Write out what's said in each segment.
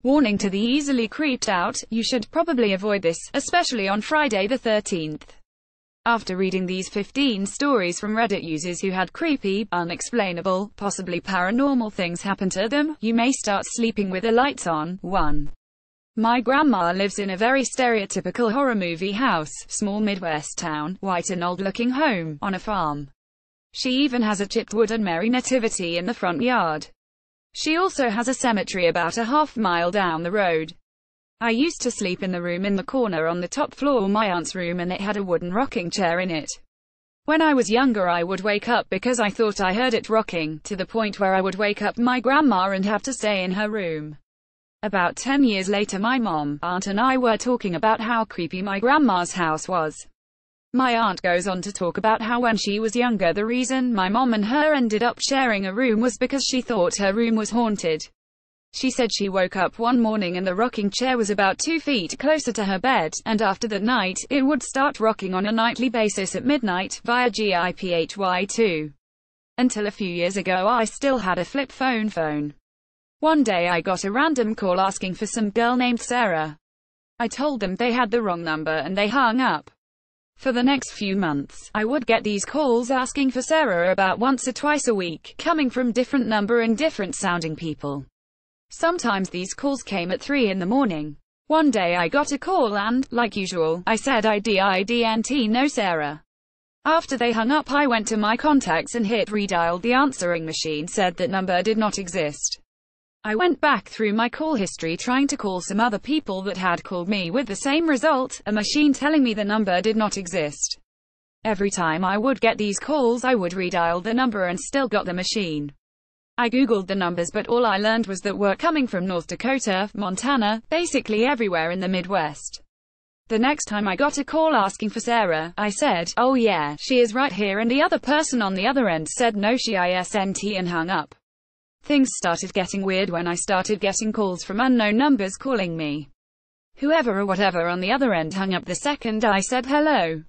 Warning to the easily creeped out, you should probably avoid this, especially on Friday the 13th. After reading these 15 stories from Reddit users who had creepy, unexplainable, possibly paranormal things happen to them, you may start sleeping with the lights on. 1. My grandma lives in a very stereotypical horror movie house, small Midwest town, white and old-looking home, on a farm. She even has a chipped wooden Mary Nativity in the front yard. She also has a cemetery about a half-mile down the road. I used to sleep in the room in the corner on the top floor, my aunt's room, and it had a wooden rocking chair in it. When I was younger I would wake up because I thought I heard it rocking, to the point where I would wake up my grandma and have to stay in her room. About 10 years later my mom, aunt and I were talking about how creepy my grandma's house was. My aunt goes on to talk about how when she was younger the reason my mom and her ended up sharing a room was because she thought her room was haunted. She said she woke up one morning and the rocking chair was about 2 feet closer to her bed, and after that night, it would start rocking on a nightly basis at midnight, via GIPHY2. Until a few years ago I still had a flip phone. One day I got a random call asking for some girl named Sarah. I told them they had the wrong number and they hung up. For the next few months, I would get these calls asking for Sarah about once or twice a week, coming from different number and different sounding people. Sometimes these calls came at 3 in the morning. One day I got a call and, like usual, I said I didn't know Sarah. After they hung up I went to my contacts and hit redial. The answering machine said that number did not exist. I went back through my call history trying to call some other people that had called me with the same result, a machine telling me the number did not exist. Every time I would get these calls I would redial the number and still got the machine. I googled the numbers but all I learned was that were coming from North Dakota, Montana, basically everywhere in the Midwest. The next time I got a call asking for Sarah, I said, "Oh yeah, she is right here," and the other person on the other end said no she isn't, and hung up. Things started getting weird when I started getting calls from unknown numbers calling me. Whoever or whatever on the other end hung up the second I said hello.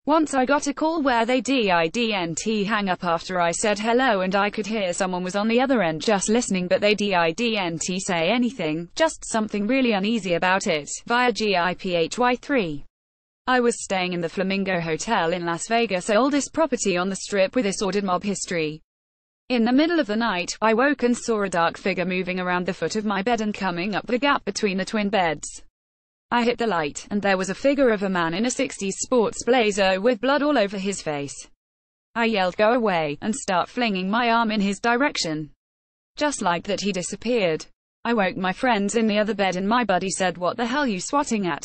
Once I got a call where they didn't hang up after I said hello and I could hear someone was on the other end just listening but they didn't say anything, just something really uneasy about it, via GIPHY3. I was staying in the Flamingo Hotel in Las Vegas, oldest property on the Strip with a sordid mob history. In the middle of the night, I woke and saw a dark figure moving around the foot of my bed and coming up the gap between the twin beds. I hit the light, and there was a figure of a man in a 60s sports blazer with blood all over his face. I yelled "go away," and start flinging my arm in his direction. Just like that he disappeared. I woke my friends in the other bed and my buddy said, "What the hell you swatting at?"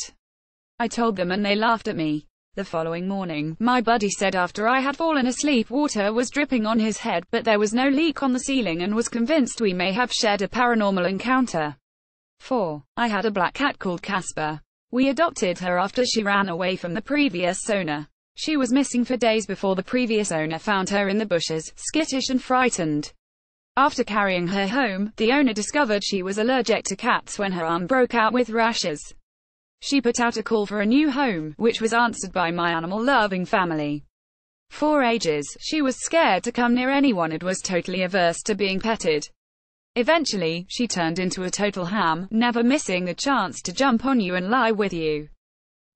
I told them and they laughed at me. The following morning, my buddy said after I had fallen asleep water was dripping on his head, but there was no leak on the ceiling and was convinced we may have shared a paranormal encounter. 4. I had a black cat called Casper. We adopted her after she ran away from the previous owner. She was missing for days before the previous owner found her in the bushes, skittish and frightened. After carrying her home, the owner discovered she was allergic to cats when her arm broke out with rashes. She put out a call for a new home, which was answered by my animal-loving family. For ages, she was scared to come near anyone and was totally averse to being petted. Eventually, she turned into a total ham, never missing the chance to jump on you and lie with you.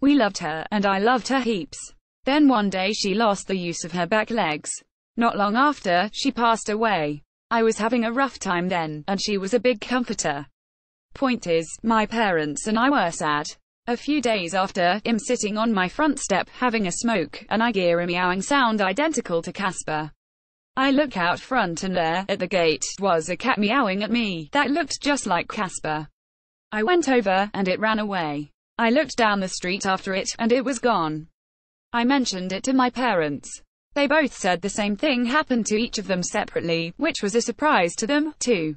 We loved her, and I loved her heaps. Then one day she lost the use of her back legs. Not long after, she passed away. I was having a rough time then, and she was a big comforter. Point is, my parents and I were sad. A few days after, I'm sitting on my front step, having a smoke, and I hear a meowing sound identical to Casper. I look out front and there, at the gate, was a cat meowing at me, that looked just like Casper. I went over, and it ran away. I looked down the street after it, and it was gone. I mentioned it to my parents. They both said the same thing happened to each of them separately, which was a surprise to them, too.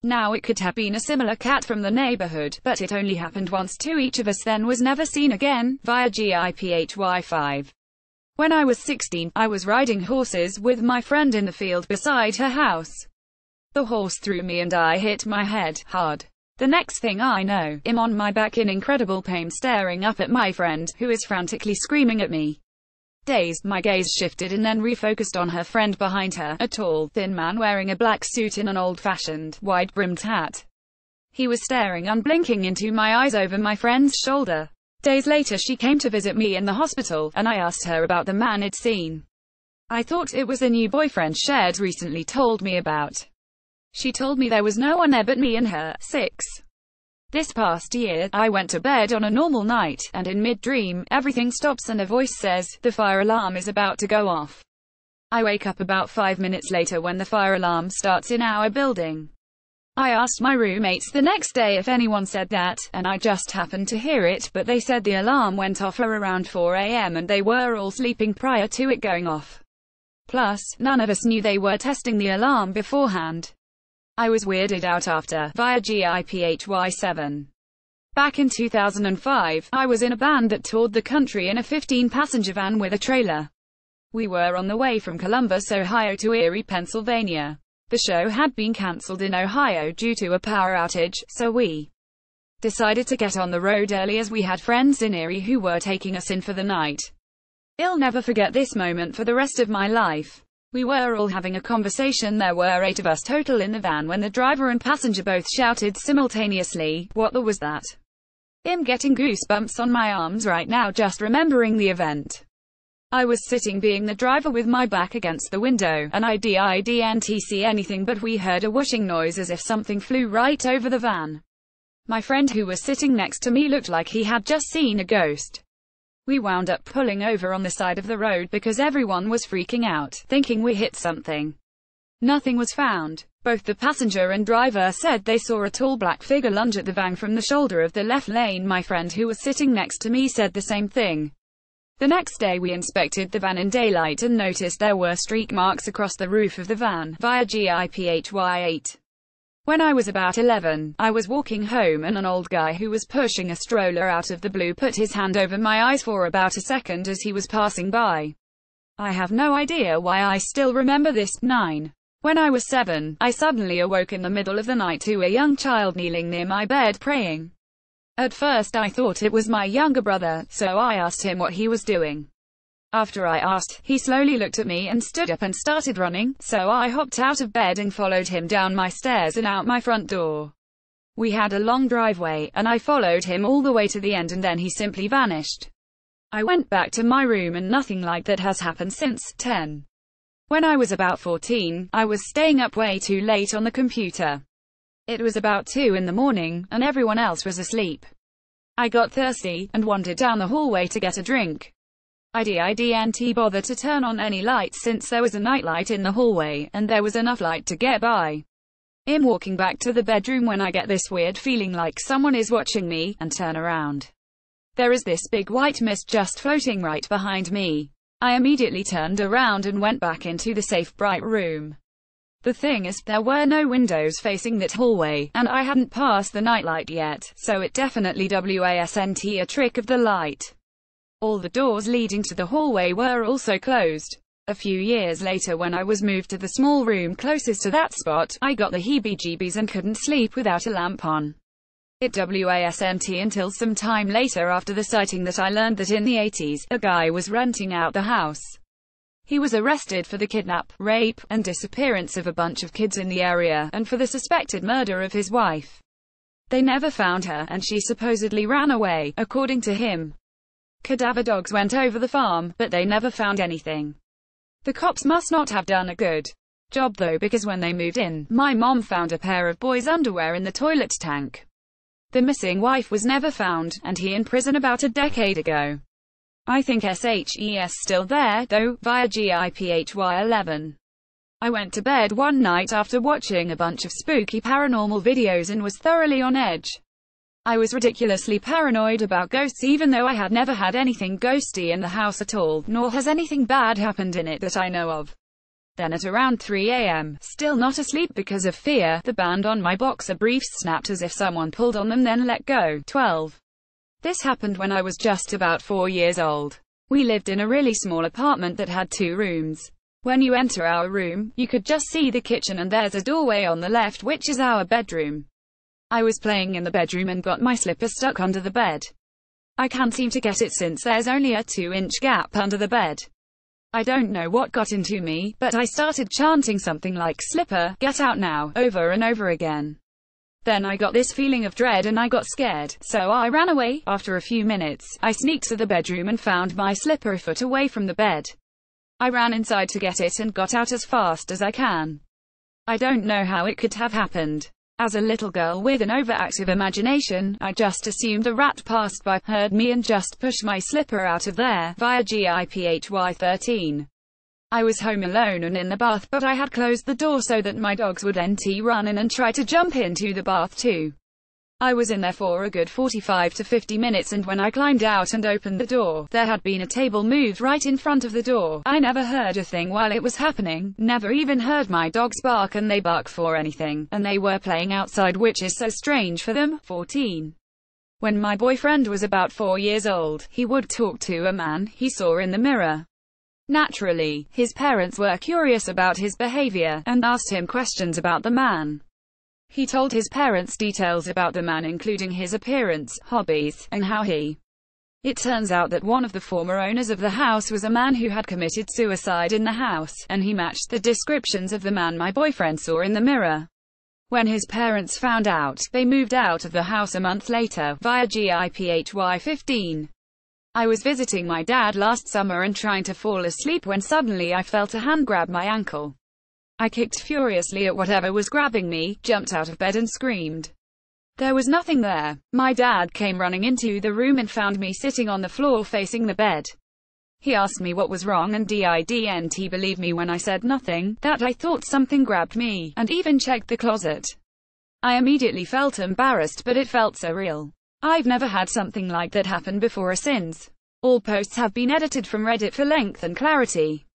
Now it could have been a similar cat from the neighborhood, but it only happened once to each of us then was never seen again, via GIPHY5. When I was 16, I was riding horses with my friend in the field beside her house. The horse threw me and I hit my head, hard. The next thing I know, I'm on my back in incredible pain staring up at my friend, who is frantically screaming at me. Dazed, my gaze shifted and then refocused on her friend behind her, a tall, thin man wearing a black suit and an old-fashioned, wide-brimmed hat. He was staring unblinking into my eyes over my friend's shoulder. Days later she came to visit me in the hospital, and I asked her about the man I'd seen. I thought it was a new boyfriend she'd recently told me about. She told me there was no one there but me and her. 6. This past year, I went to bed on a normal night, and in mid-dream, everything stops and a voice says, "The fire alarm is about to go off." I wake up about 5 minutes later when the fire alarm starts in our building. I asked my roommates the next day if anyone said that, and I just happened to hear it, but they said the alarm went off around 4 a.m. and they were all sleeping prior to it going off. Plus, none of us knew they were testing the alarm beforehand. I was weirded out after, via GIPHY7. Back in 2005, I was in a band that toured the country in a 15-passenger van with a trailer. We were on the way from Columbus, Ohio to Erie, Pennsylvania. The show had been cancelled in Ohio due to a power outage, so we decided to get on the road early as we had friends in Erie who were taking us in for the night. I'll never forget this moment for the rest of my life. We were all having a conversation. There were 8 of us total in the van when the driver and passenger both shouted simultaneously, "What the was that?" I'm getting goosebumps on my arms right now just remembering the event. I was sitting being the driver with my back against the window, and I didn't see anything, but we heard a whooshing noise as if something flew right over the van. My friend who was sitting next to me looked like he had just seen a ghost. We wound up pulling over on the side of the road because everyone was freaking out, thinking we hit something. Nothing was found. Both the passenger and driver said they saw a tall black figure lunge at the van from the shoulder of the left lane. My friend who was sitting next to me said the same thing. The next day we inspected the van in daylight and noticed there were streak marks across the roof of the van, via GIPHY8. When I was about 11, I was walking home and an old guy who was pushing a stroller out of the blue put his hand over my eyes for about a second as he was passing by. I have no idea why I still remember this. 9. When I was 7, I suddenly awoke in the middle of the night to a young child kneeling near my bed praying. At first I thought it was my younger brother, so I asked him what he was doing. After I asked, he slowly looked at me and stood up and started running, so I hopped out of bed and followed him down my stairs and out my front door. We had a long driveway, and I followed him all the way to the end and then he simply vanished. I went back to my room and nothing like that has happened since. 10. When I was about 14, I was staying up way too late on the computer. It was about 2 in the morning, and everyone else was asleep. I got thirsty, and wandered down the hallway to get a drink. I didn't bother to turn on any lights since there was a nightlight in the hallway, and there was enough light to get by. I'm walking back to the bedroom when I get this weird feeling like someone is watching me, and turn around. There is this big white mist just floating right behind me. I immediately turned around and went back into the safe bright room. The thing is, there were no windows facing that hallway, and I hadn't passed the nightlight yet, so it definitely wasn't a trick of the light. All the doors leading to the hallway were also closed. A few years later when I was moved to the small room closest to that spot, I got the heebie-jeebies and couldn't sleep without a lamp on. It wasn't until some time later after the sighting that I learned that in the 80s, a guy was renting out the house. He was arrested for the kidnap, rape, and disappearance of a bunch of kids in the area, and for the suspected murder of his wife. They never found her, and she supposedly ran away, according to him. Cadaver dogs went over the farm, but they never found anything. The cops must not have done a good job though, because when they moved in, my mom found a pair of boys' underwear in the toilet tank. The missing wife was never found, and he in prison about a decade ago. I think SHES still there, though, via GIPHY11. I went to bed one night after watching a bunch of spooky paranormal videos and was thoroughly on edge. I was ridiculously paranoid about ghosts even though I had never had anything ghosty in the house at all, nor has anything bad happened in it that I know of. Then at around 3 a.m., still not asleep because of fear, the band on my boxer briefs snapped as if someone pulled on them then let go. 12. This happened when I was just about 4 years old. We lived in a really small apartment that had 2 rooms. When you enter our room, you could just see the kitchen and there's a doorway on the left which is our bedroom. I was playing in the bedroom and got my slipper stuck under the bed. I can't seem to get it since there's only a 2-inch gap under the bed. I don't know what got into me, but I started chanting something like "Slipper, get out now," over and over again. Then I got this feeling of dread and I got scared, so I ran away. After a few minutes, I sneaked to the bedroom and found my slipper a foot away from the bed. I ran inside to get it and got out as fast as I can. I don't know how it could have happened. As a little girl with an overactive imagination, I just assumed a rat passed by, heard me and just pushed my slipper out of there, via GIPHY 13. I was home alone and in the bath, but I had closed the door so that my dogs would run in and try to jump into the bath too. I was in there for a good 45 to 50 minutes, and when I climbed out and opened the door, there had been a table moved right in front of the door. I never heard a thing while it was happening, never even heard my dogs bark, and they bark for anything, and they were playing outside, which is so strange for them. 14. When my boyfriend was about 4 years old, he would talk to a man he saw in the mirror. Naturally, his parents were curious about his behavior, and asked him questions about the man. He told his parents details about the man, including his appearance, hobbies, and how he. It turns out that one of the former owners of the house was a man who had committed suicide in the house, and he matched the descriptions of the man my boyfriend saw in the mirror. When his parents found out, they moved out of the house a month later, via GIPHY 15. I was visiting my dad last summer and trying to fall asleep when suddenly I felt a hand grab my ankle. I kicked furiously at whatever was grabbing me, jumped out of bed and screamed. There was nothing there. My dad came running into the room and found me sitting on the floor facing the bed. He asked me what was wrong and didn't believe me when I said nothing, that I thought something grabbed me, and even checked the closet. I immediately felt embarrassed, but it felt so real. I've never had something like that happen before or since. All posts have been edited from Reddit for length and clarity.